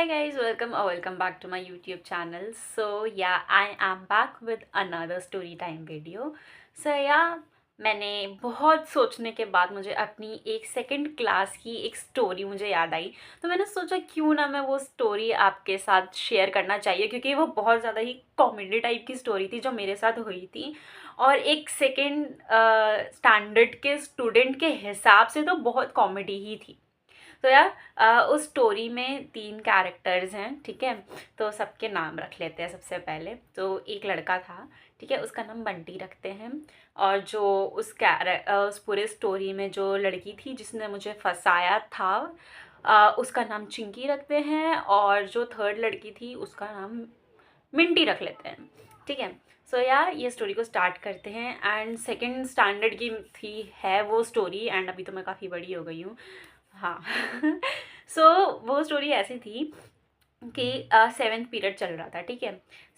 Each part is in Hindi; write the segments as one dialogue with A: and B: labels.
A: Hi guys, welcome back to my YouTube channel. So yeah, I am back with another story time video. So yeah, मैंने बहुत सोचने के बाद मुझे अपनी एक सेकंड क्लास की एक स्टोरी मुझे याद आई। तो मैंने सोचा क्यों ना मैं वो स्टोरी आपके साथ शेयर करना चाहिए, क्योंकि वो बहुत ज़्यादा ही कॉमेडी टाइप की स्टोरी थी जो मेरे साथ हुई थी। और एक सेकंड स्टैंडर्ड के स्टूडेंट के हिसाब से तो बहुत कॉमेडी ही थी। तो यार उस स्टोरी में 3 कैरेक्टर्स हैं, ठीक है। तो सबके नाम रख लेते हैं। सबसे पहले तो एक लड़का था, ठीक है, उसका नाम बंटी रखते हैं। और जो उस पूरे स्टोरी में जो लड़की थी जिसने मुझे फंसाया था, उसका नाम चिंकी रखते हैं। और जो थर्ड लड़की थी उसका नाम मिंटी रख लेते हैं, ठीक है। सो यार ये स्टोरी को स्टार्ट करते हैं। एंड सेकंड स्टैंडर्ड की थी है वो स्टोरी, एंड अभी तो मैं काफ़ी बड़ी हो गई हूँ। हाँ। सो वो स्टोरी ऐसी थी कि 7th पीरियड चल रहा था, ठीक है।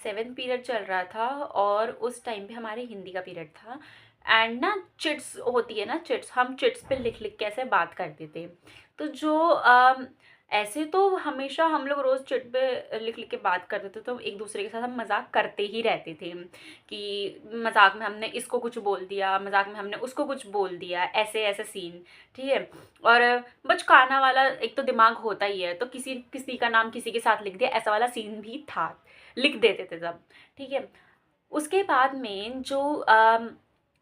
A: 7th पीरियड चल रहा था और उस टाइम पे हमारे हिंदी का पीरियड था। एंड ना चिट्स होती है ना, चिट्स, हम चिट्स पे लिख लिख के ऐसे बात करते थे। तो जो ऐसे तो हमेशा हम लोग रोज़ चिट पे लिख लिख के बात करते थे, तो एक दूसरे के साथ हम मजाक करते ही रहते थे कि मजाक में हमने इसको कुछ बोल दिया, मजाक में हमने उसको कुछ बोल दिया, ऐसे ऐसे सीन, ठीक है। और बचकाना वाला एक तो दिमाग होता ही है, तो किसी किसी का नाम किसी के साथ लिख दिया, ऐसा वाला सीन भी था, लिख देते थे सब, ठीक है। उसके बाद में जो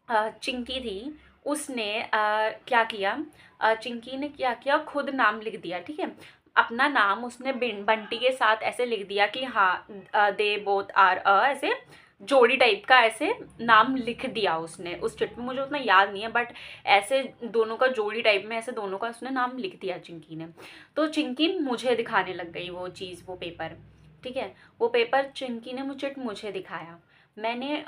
A: चिंकी थी उसने क्या किया, चिंकी ने क्या किया, खुद नाम लिख दिया, ठीक है। अपना नाम उसने बंटी के साथ ऐसे लिख दिया कि हाँ, दे बोथ आर ऐसे जोड़ी टाइप का ऐसे नाम लिख दिया उसने उस चिट में। मुझे उतना याद नहीं है, बट ऐसे दोनों का जोड़ी टाइप में ऐसे दोनों का उसने नाम लिख दिया चिंकी ने। तो चिंकी मुझे दिखाने लग गई वो चीज़, वो पेपर, ठीक है। वो पेपर चिंकी ने चिट मुझे दिखाया, मैंने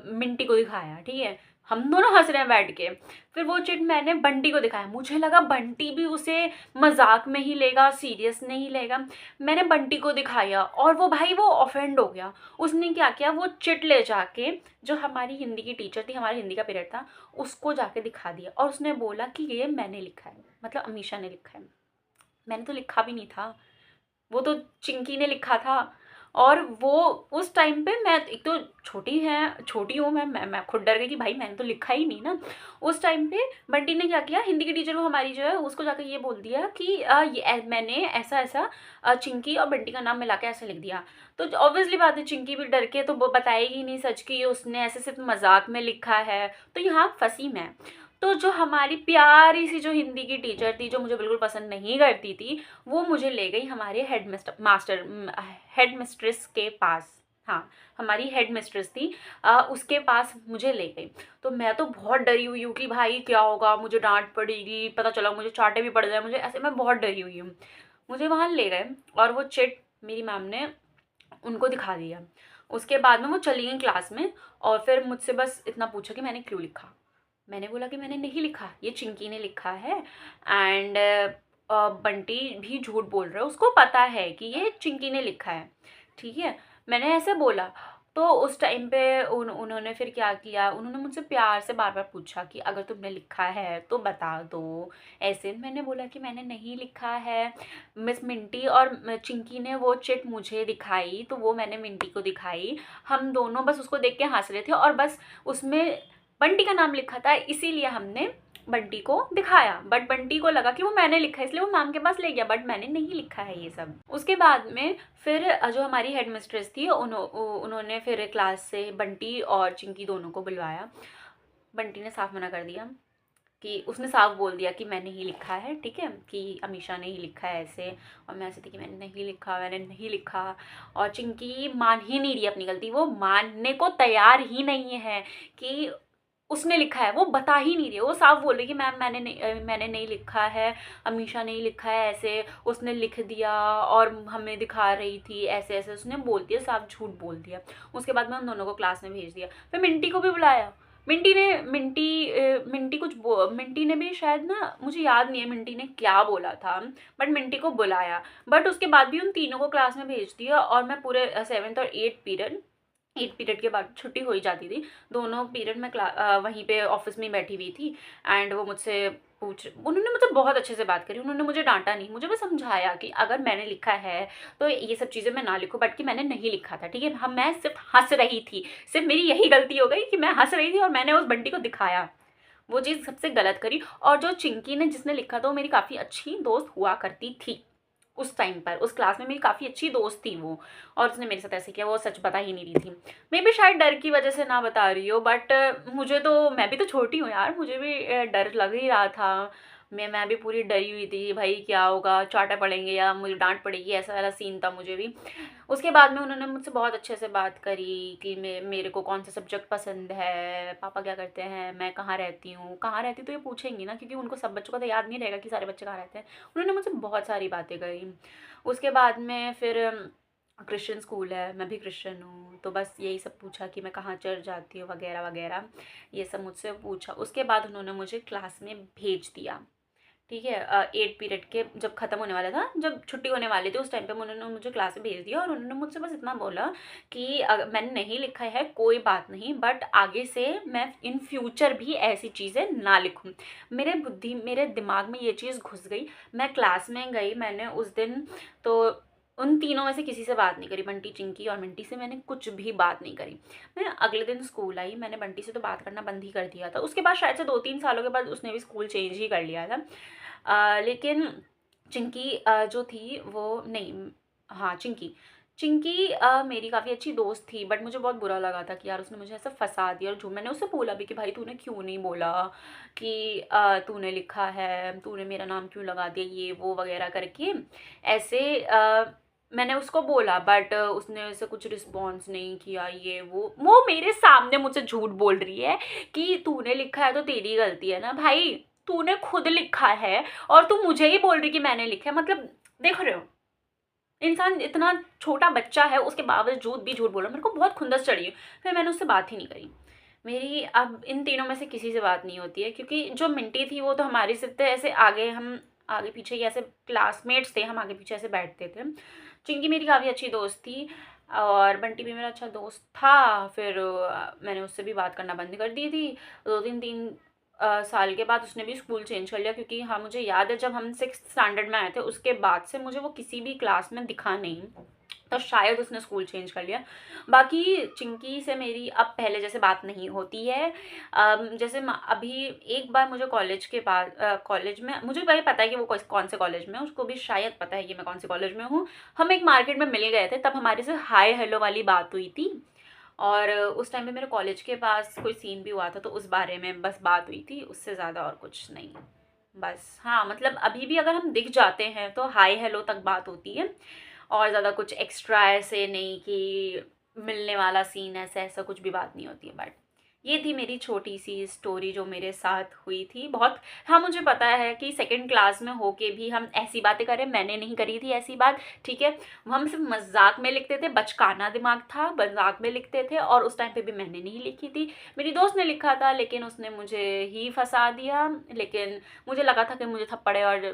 A: मिंटी को दिखाया, ठीक है। हम दोनों हंस रहे हैं बैठ के। फिर वो चिट मैंने बंटी को दिखाया, मुझे लगा बंटी भी उसे मजाक में ही लेगा, सीरियस नहीं लेगा। मैंने बंटी को दिखाया और वो भाई वो ऑफेंड हो गया। उसने क्या किया, वो चिट ले जाके जो हमारी हिंदी की टीचर थी, हमारे हिंदी का पीरियड था, उसको जाके दिखा दिया। और उसने बोला कि ये मैंने लिखा है, मतलब अमीशा ने लिखा है। मैंने तो लिखा भी नहीं था, वो तो चिंकी ने लिखा था। और वो उस टाइम पे मैं एक तो छोटी हूँ मैं खुद डर गई कि भाई मैंने तो लिखा ही नहीं ना। उस टाइम पे बंटी ने क्या किया, हिंदी की टीचर को हमारी जो है उसको जाकर ये बोल दिया कि मैंने ऐसा ऐसा चिंकी और बंटी का नाम मिला के ऐसे लिख दिया। तो ऑब्वियसली बात है, चिंकी भी डर के तो वो बताएगी नहीं सच कि उसने ऐसे सिर्फ मजाक में लिखा है। तो यहाँ फंसी मैं। तो जो हमारी प्यारी सी जो हिंदी की टीचर थी, जो मुझे बिल्कुल पसंद नहीं करती थी, वो मुझे ले गई हमारे हेड मिस्ट्रेस के पास। हाँ, हमारी हेड मिस्ट्रेस थी, उसके पास मुझे ले गई। तो मैं तो बहुत डरी हुई हूँ कि भाई क्या होगा, मुझे डांट पड़ेगी, पता चला मुझे चाटे भी पड़ जाए मुझे, ऐसे मैं बहुत डरी हुई हूँ। मुझे वहाँ ले गए और वो चिट मेरी मैम ने उनको दिखा दिया। उसके बाद में वो चली गई क्लास में और फिर मुझसे बस इतना पूछा कि मैंने क्यों लिखा। मैंने बोला कि मैंने नहीं लिखा, ये चिंकी ने लिखा है। एंड बंटी भी झूठ बोल रहा है, उसको पता है कि ये चिंकी ने लिखा है, ठीक है। मैंने ऐसे बोला। तो उस टाइम पे उन्होंने फिर क्या किया, उन्होंने मुझसे प्यार से बार बार पूछा कि अगर तुमने लिखा है तो बता दो। ऐसे मैंने बोला कि मैंने नहीं लिखा है। मिस मिंटी और चिंकी ने वो चिट मुझे दिखाई, तो वो मैंने मिंटी को दिखाई। हम दोनों बस उसको देख के हंस रहे थे और बस उसमें बंटी का नाम लिखा था, इसीलिए हमने बंटी को दिखाया। बट बंटी को लगा कि वो मैंने लिखा है, इसलिए वो मैम के पास ले गया, बट मैंने नहीं लिखा है ये सब। उसके बाद में फिर जो हमारी हेड मिस्ट्रेस थी उन्होंने फिर क्लास से बंटी और चिंकी दोनों को बुलवाया। बंटी ने साफ मना कर दिया, कि उसने साफ बोल दिया कि मैंने ही लिखा है, ठीक है, कि अमीशा ने ही लिखा है ऐसे। और मैं ऐसे थी कि मैंने नहीं लिखा, मैंने नहीं लिखा। और चिंकी मान ही नहीं रही अपनी गलती, वो मानने को तैयार ही नहीं है कि उसने लिखा है, वो बता ही नहीं रही है। वो साफ बोल रही है कि मैम मैंने नहीं लिखा है, अमीशा ने ही लिखा है, ऐसे उसने लिख दिया और हमें दिखा रही थी, ऐसे ऐसे उसने बोल दिया, साफ झूठ बोल दिया। उसके बाद में उन दोनों को क्लास में भेज दिया। फिर मिंटी को भी बुलाया। मिंटी ने भी शायद ना, मुझे याद नहीं है मिंटी ने क्या बोला था, बट मिंटी को बुलाया। बट उसके बाद भी उन तीनों को क्लास में भेज दिया और मैं पूरे 7th और 8th पीरियड 8 पीरियड के बाद छुट्टी हो ही जाती थी। दोनों पीरियड में वहीं पे ऑफ़िस में ही बैठी हुई थी एंड वो मुझसे उन्होंने मुझसे बहुत अच्छे से बात करी, उन्होंने मुझे डाँटा नहीं, मुझे बस समझाया कि अगर मैंने लिखा है, तो ये सब चीज़ें मैं ना लिखूँ, बट कि मैंने नहीं लिखा था, ठीक है? मैं सिर्फ़ हँस रही थी, सिर्फ़ मेरी यही गलती हो गई कि मैं हँस रही थी और मैंने उस बंटी को दिखाया। वो चीज़ सबसे गलत करी। और जो चिंकी ने जिसने लिखा था वो मेरी काफ़ी अच्छी दोस्त हुआ करती थी। उस टाइम पर उस क्लास में मेरी काफ़ी अच्छी दोस्त थी वो, और उसने मेरे साथ ऐसे किया, वो सच बता ही नहीं रही थी। मे बी शायद डर की वजह से ना बता रही हो, बट मुझे तो, मैं भी तो छोटी हूँ यार, मुझे भी डर लग ही रहा था। मैं भी पूरी डरी हुई थी, भाई क्या होगा, चाटा पड़ेंगे या मुझे डाँट पड़ेगी, ऐसा वाला सीन था मुझे भी। उसके बाद में उन्होंने मुझसे बहुत अच्छे से बात करी कि मेरे को कौन सा सब्जेक्ट पसंद है, पापा क्या करते हैं, मैं कहाँ रहती हूँ, कहाँ रहती तो ये पूछेंगी ना, क्योंकि उनको सब बच्चों का तो याद नहीं रहेगा कि सारे बच्चे कहाँ रहते हैं। उन्होंने मुझसे बहुत सारी बातें करी। उसके बाद में फिर क्रिश्चियन स्कूल है, मैं भी क्रिश्चियन हूँ, तो बस यही सब पूछा कि मैं कहाँ चर्च जाती हूँ वगैरह वगैरह, ये सब मुझसे पूछा। उसके बाद उन्होंने मुझे क्लास में भेज दिया, ठीक है? 8 पीरियड के जब ख़त्म होने वाला था, जब छुट्टी होने वाली थी, उस टाइम पे उन्होंने मुझे क्लास में भेज दिया और उन्होंने मुझसे बस इतना बोला कि मैंने नहीं लिखा है कोई बात नहीं, बट आगे से मैं इन फ्यूचर भी ऐसी चीज़ें ना लिखूँ। मेरे दिमाग में ये चीज़ घुस गई। मैं क्लास में गई, मैंने उस दिन तो उन तीनों में से किसी से बात नहीं करी, बंटी, चिंकी और मिंटी से मैंने कुछ भी बात नहीं करी। मैं अगले दिन स्कूल आई, मैंने बंटी से तो बात करना बंद ही कर दिया था। उसके बाद शायद से 2-3 सालों के बाद उसने भी स्कूल चेंज ही कर लिया था। लेकिन चिंकी जो थी वो नहीं, हाँ, चिंकी। चिंकी मेरी काफ़ी अच्छी दोस्त थी, बट मुझे बहुत बुरा लगा था कि यार उसने मुझे ऐसा फँसा दिया। और जो मैंने उससे बोला भी कि भाई तूने क्यों नहीं बोला कि तूने लिखा है, तूने मेरा नाम क्यों लगा दिया, ये वो वगैरह करके ऐसे मैंने उसको बोला, बट उसने ऐसे कुछ रिस्पॉन्स नहीं किया, ये वो मेरे सामने मुझसे झूठ बोल रही है कि तूने लिखा है तो तेरी गलती है ना। भाई, तूने खुद लिखा है और तू मुझे ही बोल रही कि मैंने लिखा है, मतलब देख रहे हो, इंसान इतना छोटा बच्चा है, उसके बावजूद भी झूठ बोल रहा है। मेरे को बहुत खुंदस चढ़ी। फिर मैंने उससे बात ही नहीं करी। मेरी अब इन तीनों में से किसी से बात नहीं होती है, क्योंकि जो मिंटी थी वो तो हमारे से थे ऐसे आगे, हम आगे पीछे ही ऐसे क्लासमेट्स थे, हम आगे पीछे ऐसे बैठते थे। चिंकी मेरी काफ़ी अच्छी दोस्त थी और बंटी भी मेरा अच्छा दोस्त था। फिर मैंने उससे भी बात करना बंद कर दी थी। 2-3 साल के बाद उसने भी स्कूल चेंज कर लिया, क्योंकि हाँ, मुझे याद है जब हम 6th स्टैंडर्ड में आए थे, उसके बाद से मुझे वो किसी भी क्लास में दिखा नहीं, तो शायद उसने स्कूल चेंज कर लिया। बाकी चिंकी से मेरी अब पहले जैसे बात नहीं होती है। जैसे अभी एक बार मुझे कॉलेज के बाद कॉलेज में, मुझे भाई पता है कि वो कौन से कॉलेज में है, उसको भी शायद पता है कि मैं कौन से कॉलेज में हूँ। हम एक मार्केट में मिल गए थे, तब हमारे से हाय हेलो वाली बात हुई थी। और उस टाइम पे मेरे कॉलेज के पास कोई सीन भी हुआ था, तो उस बारे में बस बात हुई थी, उससे ज़्यादा और कुछ नहीं। बस हाँ, मतलब अभी भी अगर हम दिख जाते हैं तो हाय हेलो तक बात होती है, और ज़्यादा कुछ एक्स्ट्रा ऐसे नहीं कि मिलने वाला सीन, ऐसा ऐसा कुछ भी बात नहीं होती है। बट ये थी मेरी छोटी सी स्टोरी जो मेरे साथ हुई थी बहुत। हाँ, मुझे पता है कि सेकंड क्लास में होके भी हम ऐसी बातें करें, मैंने नहीं करी थी ऐसी बात, ठीक है? हम सिर्फ मजाक में लिखते थे, बचकाना दिमाग था, मजाक में लिखते थे, और उस टाइम पे भी मैंने नहीं लिखी थी, मेरी दोस्त ने लिखा था, लेकिन उसने मुझे ही फंसा दिया। लेकिन मुझे लगा था कि मुझे थप्पड़े और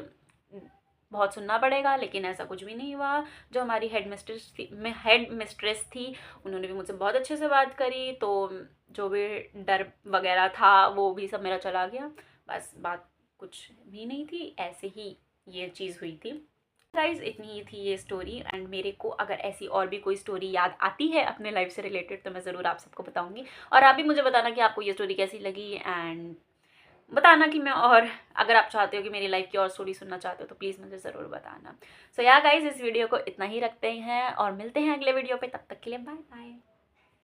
A: बहुत सुनना पड़ेगा, लेकिन ऐसा कुछ भी नहीं हुआ। जो हमारी हेड मिस्ट्रेस थी, उन्होंने भी मुझसे बहुत अच्छे से बात करी, तो जो भी डर वगैरह था वो भी सब मेरा चला गया। बस बात कुछ भी नहीं थी, ऐसे ही ये चीज़ हुई थी। गाइज, इतनी ही थी ये स्टोरी, एंड मेरे को अगर ऐसी और भी कोई स्टोरी याद आती है अपने लाइफ से रिलेटेड, तो मैं ज़रूर आप सबको बताऊंगी। और आप भी मुझे बताना कि आपको ये स्टोरी कैसी लगी, एंड बताना कि मैं, और अगर आप चाहते हो कि मेरी लाइफ की और स्टोरी सुनना चाहते हो तो प्लीज़ मुझे ज़रूर बताना। सो या गाइज, इस वीडियो को इतना ही रखते हैं और मिलते हैं अगले वीडियो पे। तब तक के लिए बाय बाय।